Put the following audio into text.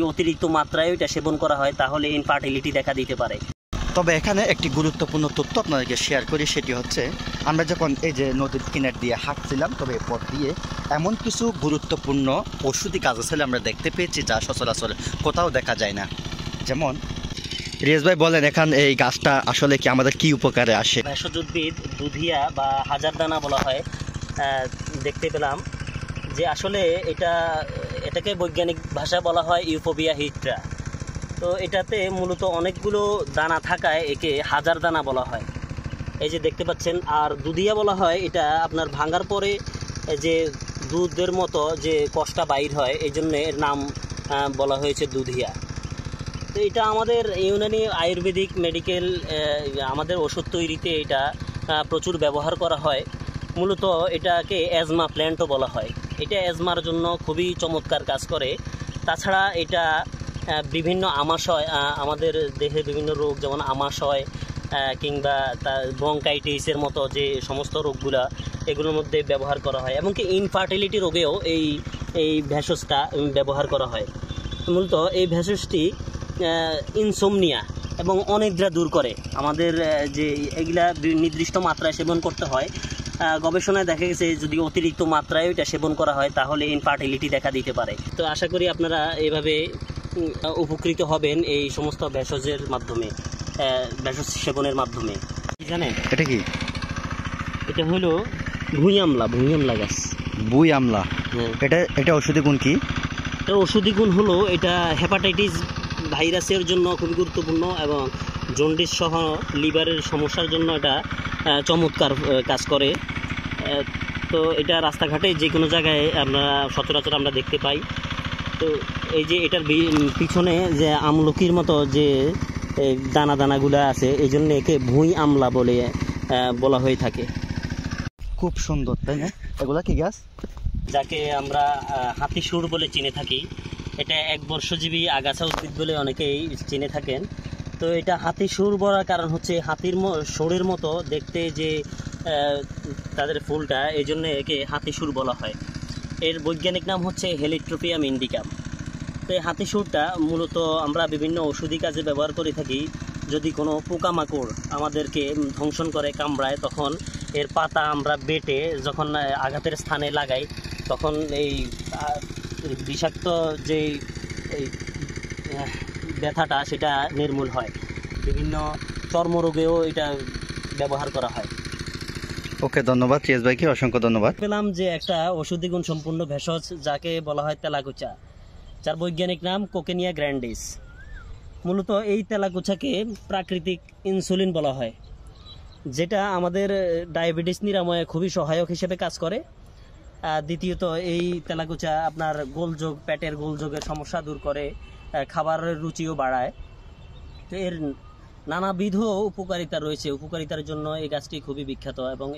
অতিরিক্ত মাত্রায় এটা সেবন করা হয় তাহলে ইনফার্টিলিটি দেখা দিতে পারে। তবে এখানে একটি গুরুত্বপূর্ণ তথ্য আপনাদেরকে শেয়ার করি, সেটি হচ্ছে আমরা যখন এই যে নদীর কিনার দিয়ে হাঁটছিলাম, তবে এরপর দিয়ে এমন কিছু গুরুত্বপূর্ণ ওষুধি গাছ আসলে আমরা দেখতে পেয়েছি যা সচরাচর কোথাও দেখা যায় না। যেমন রিয়াজ ভাই বলেন এখান এই গাছটা আসলে কি আমাদের কি উপকারে আসে? ভেষজ উদ্ভিদ দুধিয়া বা হাজারদানা বলা হয়। দেখতে পেলাম যে আসলে এটাকে বৈজ্ঞানিক ভাষা বলা হয় ইউফোবিয়া হিট্রা। তো এটাতে মূলত অনেকগুলো দানা থাকায় একে হাজার দানা বলা হয়, এই যে দেখতে পাচ্ছেন। আর দুধিয়া বলা হয় এটা আপনার ভাঙার পরে যে দুধের মতো যে কষটা বাইর হয়, এই জন্য এর নাম বলা হয়েছে দুধিয়া। তো এটা আমাদের ইউনানি আয়ুর্বেদিক মেডিকেল আমাদের ওষুধ তৈরিতে এটা প্রচুর ব্যবহার করা হয়। মূলত এটাকে অ্যাজমা প্ল্যান্টও বলা হয়। এটা অ্যাজমার জন্য খুবই চমৎকার কাজ করে। তাছাড়া এটা বিভিন্ন আমাশয়, আমাদের দেহে বিভিন্ন রোগ যেমন আমাশয় কিংবা ব্রঙ্কাইটিসের মতো যে সমস্ত রোগগুলা, এগুলোর মধ্যে ব্যবহার করা হয়। এমনকি ইনফার্টিলিটি রোগেও এই ভেষজটা ব্যবহার করা হয়। মূলত এই ভেষজটি ইনসোমনিয়া এবং অনিদ্রা দূর করে। আমাদের যে এগুলা নির্দিষ্ট মাত্রায় সেবন করতে হয়। গবেষণায় দেখা গেছে যদি অতিরিক্ত মাত্রায় এটা সেবন করা হয় তাহলে ইনফার্টিলিটি দেখা দিতে পারে। তো আশা করি আপনারা এভাবে উপকৃত হবেন এই সমস্ত ভেষজের মাধ্যমে, ভেষজ সেবনের মাধ্যমে। জানেন এটা কি? এটা হলো ভুঁই আমলা গাছ। বুই আমলা? এটা ওষুধি গুণ কি? এর ওষুধি গুণ হলো এটা হেপাটাইটিস ভাইরাসের জন্য খুবই গুরুত্বপূর্ণ এবং জন্ডিস সহ লিভারের সমস্যার জন্য এটা চমৎকার কাজ করে। তো এটা রাস্তাঘাটে যে কোনো জায়গায় সচরাচর আমরা দেখতে পাই। তো এই যে এটার পিছনে যে আমলকির মতো যে দানাগুলো আছে, এই জন্য একে ভুঁই আমলা বলা হয়ে থাকে। খুব সুন্দর, তাই না? এগুলা কি গাছ? যাকে আমরা হাতিসুর বলে চিনে থাকি। এটা একবর্ষজীবী আগাছা উদ্ভিদ বলে অনেকেই চিনে থাকেন। তো এটা হাতিসুর বলার কারণ হচ্ছে হাতির সুরের মতো দেখতে যে তাদের ফুলটা, এই জন্য একে হাতিসুর বলা হয়। এর বৈজ্ঞানিক নাম হচ্ছে হেলিট্রোপিয়াম ইন্ডিকাম। তো এই হাতিসুরটা মূলত আমরা বিভিন্ন ওষুধি কাজে ব্যবহার করে থাকি। যদি কোনো পোকামাকড় আমাদেরকে ধ্বংসন করে, কামড়ায়, তখন এর পাতা আমরা বেটে যখন আঘাতের স্থানে লাগাই, তখন এই বিষাক্ত যে ব্যথাটা সেটা নির্মূল হয়। বিভিন্ন চর্মরোগেও এটা ব্যবহার করা হয়। ওকে, ধন্যবাদ রিয়াজ ভাইকে, অসংখ্য ধন্যবাদ। পেলাম যে একটা ওষুধি গুণ সম্পূর্ণ ভেষজ যাকে বলা হয় তেলাকুচা, যার বৈজ্ঞানিক নাম কোকেনিয়া গ্র্যান্ডিস। মূলত এই তেলাকুচাকে প্রাকৃতিক ইনসুলিন বলা হয়, যেটা আমাদের ডায়াবেটিস নিরাময়ে খুবই সহায়ক হিসেবে কাজ করে। দ্বিতীয়ত এই তেলাকুচা আপনার গোলযোগ, পেটের গোলযোগের সমস্যা দূর করে, খাবারের রুচিও বাড়ায়। তো এর নানাবিধ উপকারিতা রয়েছে। উপকারিতার জন্য এই গাছটি খুবই বিখ্যাত এবং